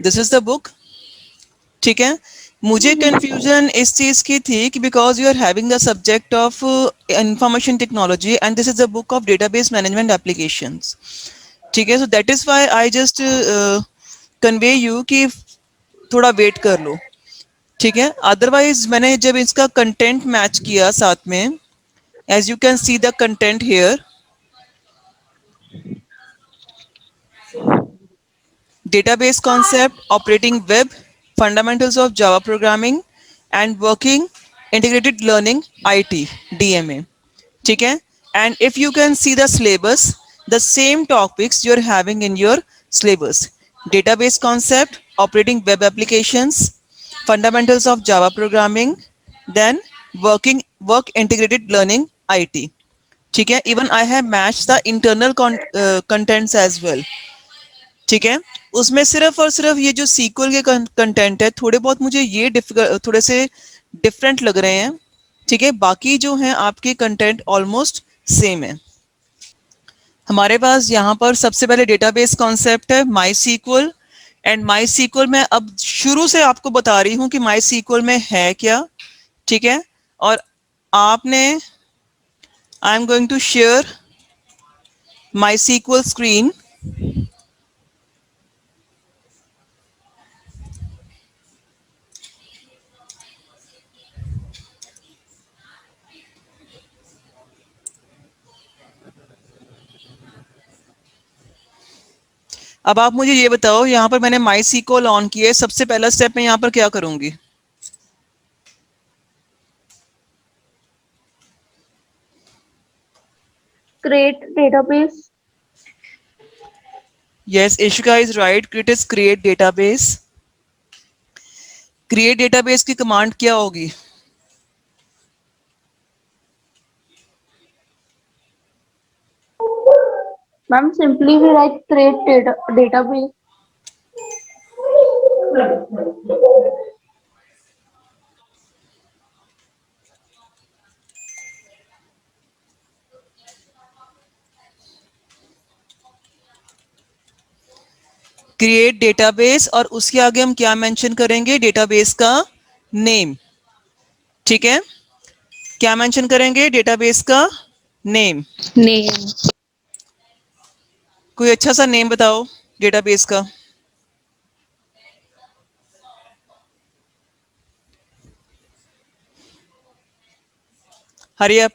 This is the book. ठीक है, मुझे कंफ्यूजन इस चीज की थी कि because you are having the subject of information technology and this is the book of database management applications. ठीक है, so that is why I just convey you कि थोड़ा वेट कर लो। ठीक है, अदरवाइज मैंने जब इसका कंटेंट मैच किया साथ में, as you can see the content here, database concept, operating web, fundamentals of Java programming, and working integrated learning IT DMA. ठीक है, and if you can see the syllabus, the same topics you're having in your syllabus: database concept, operating web applications, fundamentals of Java programming, then work integrated learning IT. ठीक है, even I have matched the internal contents as well. ठीक है, उसमें सिर्फ और सिर्फ ये जो सीक्वल के कंटेंट है थोड़े बहुत मुझे ये थोड़े से डिफरेंट लग रहे हैं। ठीक है, बाकी जो हैं आपके कंटेंट ऑलमोस्ट सेम है। हमारे पास यहाँ पर सबसे पहले डेटाबेस कॉन्सेप्ट है माई सीक्वल, एंड माई सीक्वल में अब शुरू से आपको बता रही हूँ कि माई सीक्वल में है क्या। ठीक है, और आपने, I am going to share my SQL screen. अब आप मुझे ये बताओ, यहाँ पर मैंने माई सीक्वल ऑन किया है, सबसे पहला स्टेप मैं यहाँ पर क्या करूंगी? Create database. Yes, Ishika is right. It is create database. Create database की कमांड क्या होगी? Ma'am, simply we write create database. Create database और उसके आगे हम क्या मेंशन करेंगे? डेटाबेस का नेम। ठीक है, क्या मेंशन करेंगे? डेटाबेस का नेम। Name. कोई अच्छा सा नेम बताओ डेटाबेस का। Hurry up.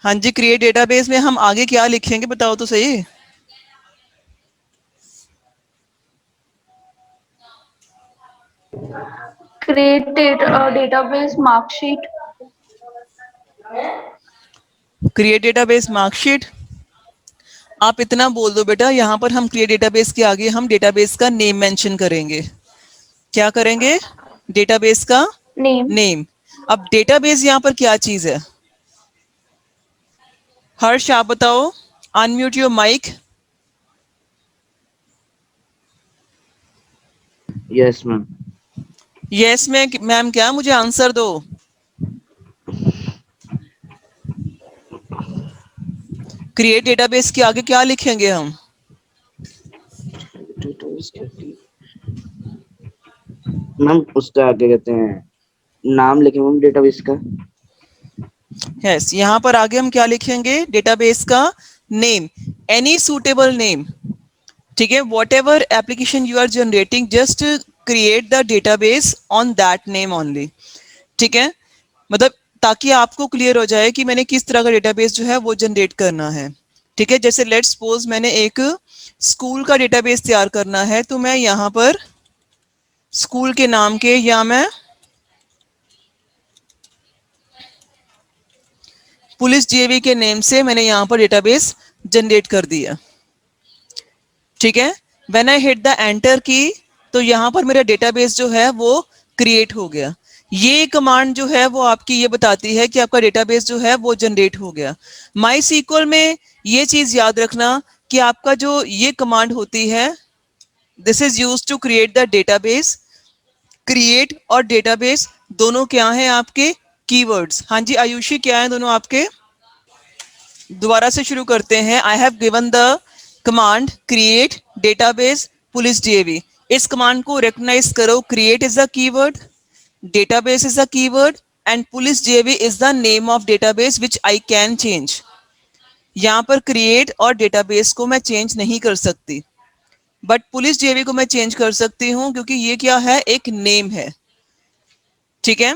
हाँ जी, क्रिएट डेटाबेस में हम आगे क्या लिखेंगे बताओ तो सही। Create database mark sheet. Create database marksheet. आप इतना बोल दो बेटा, यहाँ पर हम क्रिएट डेटाबेस के आगे हम डेटाबेस का नेम मेंशन करेंगे। क्या करेंगे? डेटाबेस का Name. नेम। अब डेटाबेस यहाँ पर क्या चीज है? हर्ष आप बताओ, unmute your mic. Yes ma'am. Yes में मैम क्या? मुझे आंसर दो। क्रिएट डेटाबेस के आगे क्या लिखेंगे हम? मैम उसका आगे कहते हैं नाम लिखे मैम डेटाबेस का। यस, यहाँ पर आगे हम क्या लिखेंगे? डेटाबेस का नेम, एनी सूटेबल नेम। ठीक है, whatever application you are generating, just create the database on that name only. ठीक है, मतलब ताकि आपको क्लियर हो जाए कि मैंने किस तरह का डेटाबेस जो है वो जनरेट करना है। ठीक है, जैसे लेट्स सपोज मैंने एक स्कूल का डेटाबेस तैयार करना है, तो मैं यहाँ पर स्कूल के नाम के, या मैं पुलिस जेवी के नेम से मैंने यहाँ पर डेटाबेस जनरेट कर दिया। ठीक है, when I hit the enter की, तो यहाँ पर मेरा डेटाबेस जो है वो क्रिएट हो गया। ये कमांड जो है वो आपकी ये बताती है कि आपका डेटाबेस जो है वो जनरेट हो गया। माई सीक्वल में ये चीज याद रखना कि आपका जो ये कमांड होती है, this is use to create the database. Create और डेटाबेस दोनों क्या हैं आपके? कीवर्ड्स। हाँ जी आयुषी, क्या है दोनों आपके? दोबारा से शुरू करते हैं। I have given the command create database police DAV. इस कमांड को रिकॉग्नाइज करो। Create is the keyword, database is a keyword and police JV is the name of database which I can change। यहां पर create और database को मैं change नहीं कर सकती, बट पुलिस जेवी को मैं चेंज कर सकती हूं क्योंकि ये क्या है? एक नेम है। ठीक है।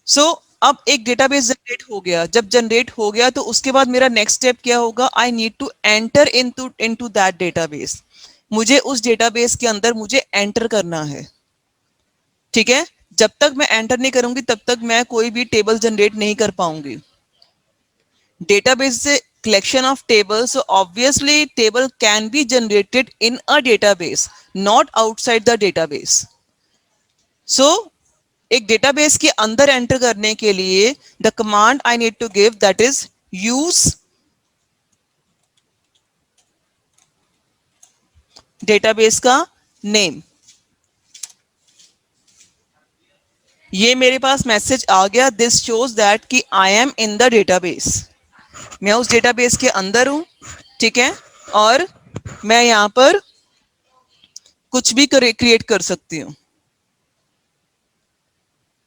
सो अब एक डेटाबेस जनरेट हो गया। जब जनरेट हो गया तो उसके बाद मेरा नेक्स्ट स्टेप क्या होगा? I need to enter into that database. मुझे उस डेटाबेस के अंदर मुझे एंटर करना है। ठीक है। जब तक मैं एंटर नहीं करूंगी तब तक मैं कोई भी टेबल जनरेट नहीं कर पाऊंगी। डेटाबेस से collection of tables, so obviously table can be generated in a database, not outside the database। so एक डेटाबेस के अंदर एंटर करने के लिए the command I need to give that is use database का नेम। ये मेरे पास मैसेज आ गया, दिस शोज दैट कि I am in the database. मैं उस डेटाबेस के अंदर हूं। ठीक है। और मैं यहां पर कुछ भी क्रिएट कर सकती हूं।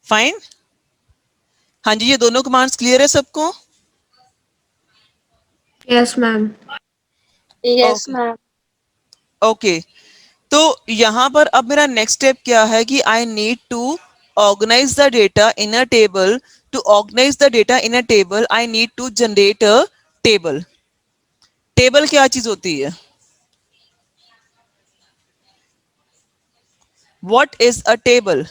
फाइन। हाँ जी, ये दोनों कमांड्स क्लियर है सबको? Yes, ma'am. Yes, okay ma'am. Okay. तो यहां पर अब मेरा नेक्स्ट स्टेप क्या है कि I need to organise the data in a table. To organise the data in a table I need to generate a table. Table क्या चीज होती है? What is a table?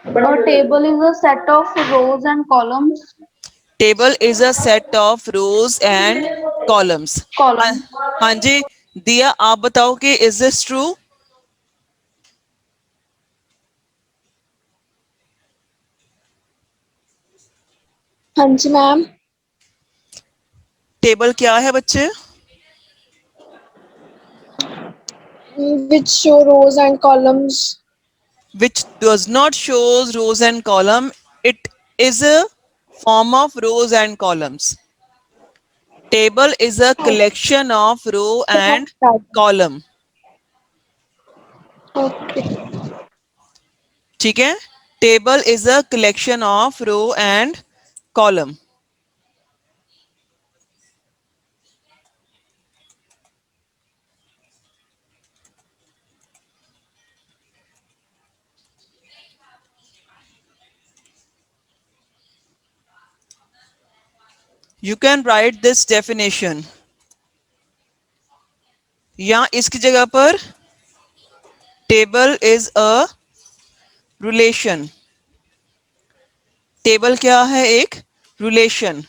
A table is a set of rows and columns. Table is a set of rows and columns. हाँ। Column. हाँ जी। दिया आप बताओ कि इज दिस ट्रू? हाँ जी मैम. टेबल क्या है बच्चे? Which show rows and columns. Which does not shows rows and column. It is a form of rows and columns. Table is a collection of row and column। Okay. ठीक है। Table is a collection of row and column. You can write this definition या इसकी जगह पर table is a relation. Table क्या है? एक relation.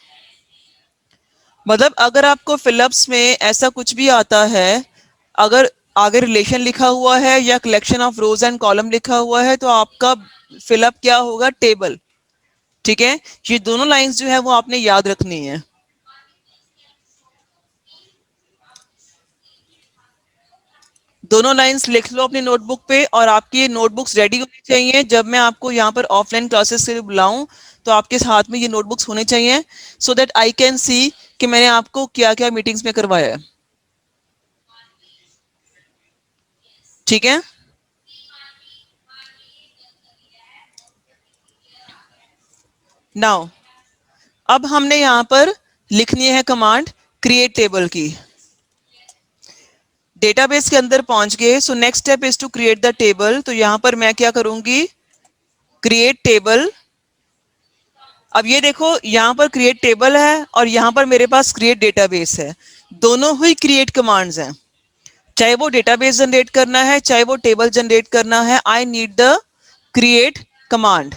मतलब अगर आपको फिलअप्स में ऐसा कुछ भी आता है, अगर आगे रिलेशन लिखा हुआ है या collection of rows and column लिखा हुआ है तो आपका फिलअप क्या होगा? टेबल। ठीक है। ये दोनों लाइंस जो है वो आपने याद रखनी है। दोनों लाइंस लिख लो अपनी नोटबुक पे और आपकी ये नोटबुक्स रेडी होनी चाहिए। जब मैं आपको यहाँ पर ऑफलाइन क्लासेस के लिए बुलाऊं तो आपके हाथ में ये नोटबुक्स होने चाहिए, सो दैट आई कैन सी कि मैंने आपको क्या क्या मीटिंग्स में करवाया है। ठीक है। नाउ अब हमने यहाँ पर लिखनी है कमांड क्रिएट टेबल की। डेटाबेस के अंदर पहुंच गए। So next step is to create the table. तो यहां पर मैं क्या करूंगी? Create table. अब ये देखो यहां पर क्रिएट टेबल है और यहां पर मेरे पास क्रिएट डेटाबेस है। दोनों ही क्रिएट कमांड्स हैं। चाहे वो डेटाबेस जनरेट करना है चाहे वो टेबल जनरेट करना है, I need the create command.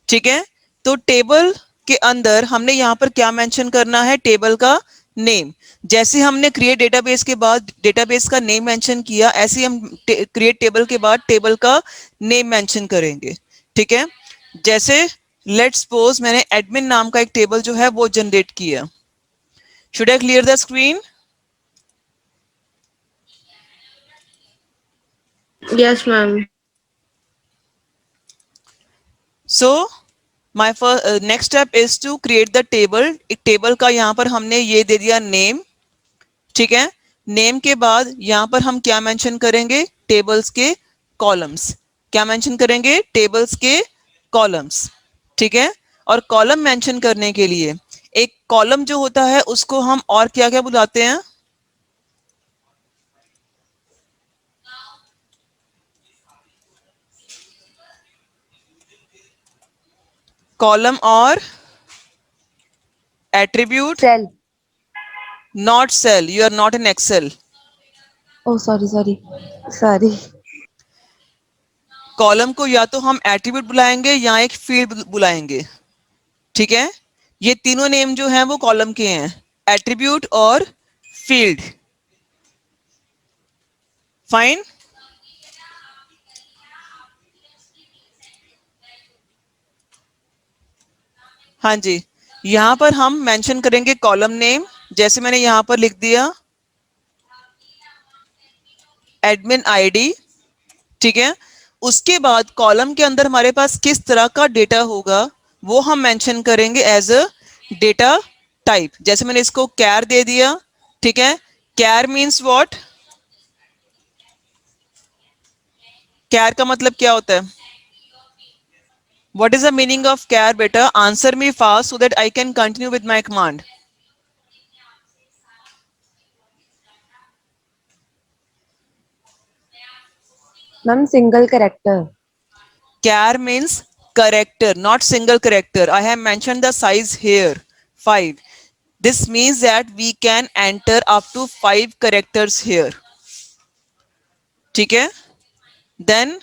ठीक है। तो टेबल के अंदर हमने यहां पर क्या मेंशन करना है? टेबल का नेम। जैसे हमने क्रिएट डेटाबेस के बाद डेटाबेस का नेम मेंशन किया, ऐसे ही हम क्रिएट टेबल के बाद टेबल का नेम मेंशन करेंगे। ठीक है, जैसे लेट्स सपोज मैंने एडमिन नाम का एक टेबल जो है वो जनरेट किया। Should I clear the screen? Yes, ma'am. So my first next step is to create the table. एक टेबल का यहाँ पर हमने ये दे दिया नेम। ठीक है, नेम के बाद यहाँ पर हम क्या मेंशन करेंगे? टेबल्स के कॉलम्स। क्या मेंशन करेंगे? टेबल्स के कॉलम्स। ठीक है, और कॉलम मेंशन करने के लिए एक कॉलम जो होता है उसको हम और क्या क्या बुलाते हैं? कॉलम और attribute, Cell. Not cell. You are not in Excel. Oh, sorry. Column को या तो हम एट्रीब्यूट बुलाएंगे या एक फील्ड बुलाएंगे। ठीक है, ये तीनों नेम जो हैं वो कॉलम के हैं, एट्रीब्यूट और फील्ड। फाइन। हाँ जी, यहां पर हम मेंशन करेंगे कॉलम नेम। जैसे मैंने यहां पर लिख दिया एडमिन आईडी। ठीक है, उसके बाद कॉलम के अंदर हमारे पास किस तरह का डेटा होगा वो हम मेंशन करेंगे एज अ डेटा टाइप। जैसे मैंने इसको कैर दे दिया। ठीक है, कैर मीन्स व्हाट? कैर का मतलब क्या होता है? What is the meaning of char? बेटा answer me fast so that I can continue with my command. Ma'am, single character. Char means character, not single character. I have mentioned the size here, 5. This means that we can enter up to 5 characters here. ठीक है, then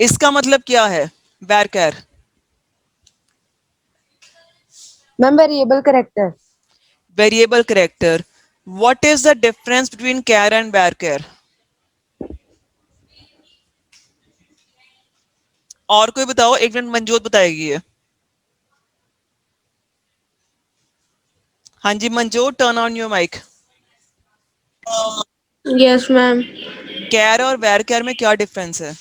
इसका मतलब क्या है? varchar, Ma'am, variable character. variable character. What is the difference between char and varchar? और कोई बताओ? एक मिनट, मंजोत बताएगी ये। हाँ जी Manjot, turn on your mic. Yes, ma'am. Char और varchar में क्या डिफरेंस है?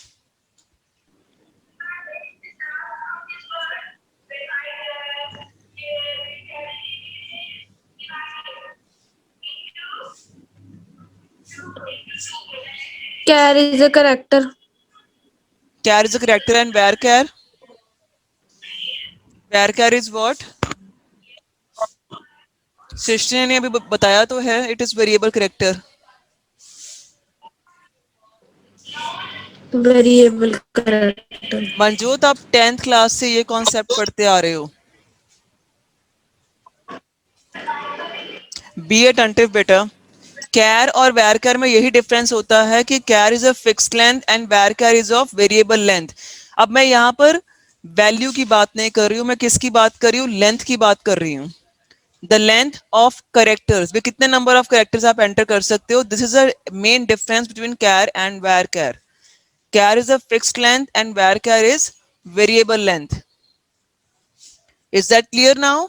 Care is a character. Char is a character and varchar? Varchar is what? सृष्टि ने अभी बताया तो है, it is variable character. Variable character. मंजूत, आप 10th क्लास से ये कॉन्सेप्ट पढ़ते आ रहे हो। बी अटेंटिव बेटा। कैर और वैरकर में यही डिफरेंस होता है कि char is a fixed length and varchar is of variable length. अब मैं यहाँ पर वैल्यू की बात नहीं कर रही हूँ, मैं किसकी बात कर रही हूँ? लेंथ की बात कर रही हूँ। द लेंथ ऑफ करेक्टर्स, वे कितने नंबर ऑफ करेक्टर्स आप एंटर कर सकते हो। This is a main difference between char and varchar. Char is a fixed length and varchar is variable length. Is that clear now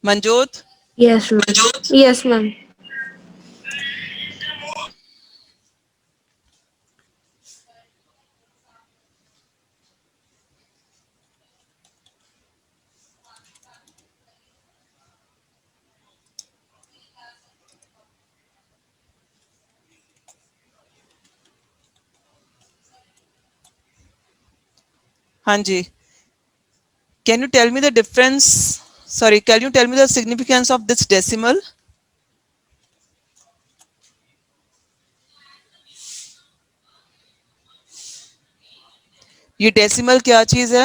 Manjot? Yes, ma'am. Yes, ma'am. हाँ जी, can you tell me the difference? Sorry, can you tell me the significance of this decimal? ये decimal क्या चीज है?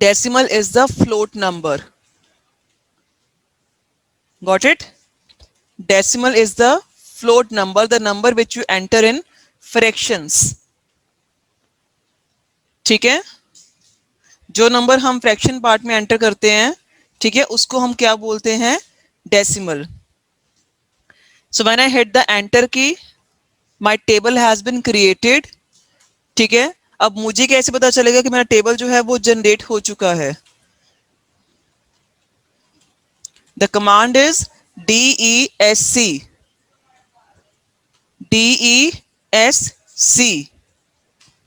Decimal is the float number. Got it? Decimal is the float number, the number which you enter in fractions. ठीक है, जो number हम fraction part में enter करते हैं, ठीक है, उसको हम क्या बोलते हैं? Decimal. So when I hit the enter key, my table has been created. ठीक है, अब मुझे कैसे पता चलेगा कि मेरा टेबल जो है वो जनरेट हो चुका है? The command is DESC. DESC,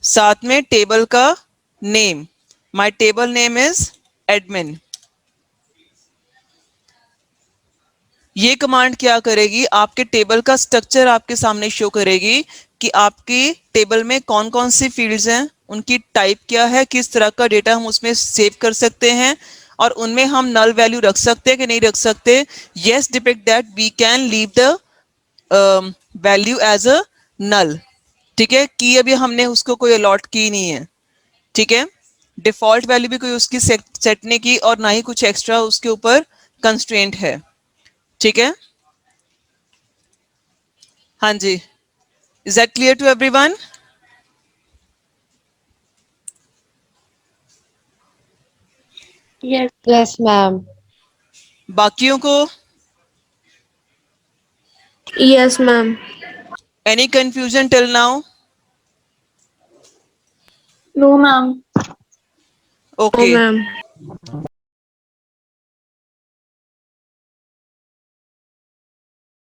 साथ में टेबल का name. My table name is admin. ये कमांड क्या करेगी? आपके टेबल का स्ट्रक्चर आपके सामने शो करेगी कि आपकी टेबल में कौन कौन सी फील्ड्स हैं, उनकी टाइप क्या है, किस तरह का डेटा हम उसमें सेव कर सकते हैं, और उनमें हम नल वैल्यू रख सकते हैं कि नहीं रख सकते. Yes, depict that we can leave the value as a null. ठीक है, की अभी हमने उसको कोई अलॉट की नहीं है. ठीक है, डिफॉल्ट वैल्यू भी कोई उसकी सेट नहीं की, और ना ही कुछ एक्स्ट्रा उसके ऊपर कंस्ट्रेंट है. ठीक है, हाँ जी. Is that clear to everyone? Yes. Yes, ma'am. बाकियों को Yes, ma'am. Any confusion till now? No, ma'am. Oh, okay, ma'am.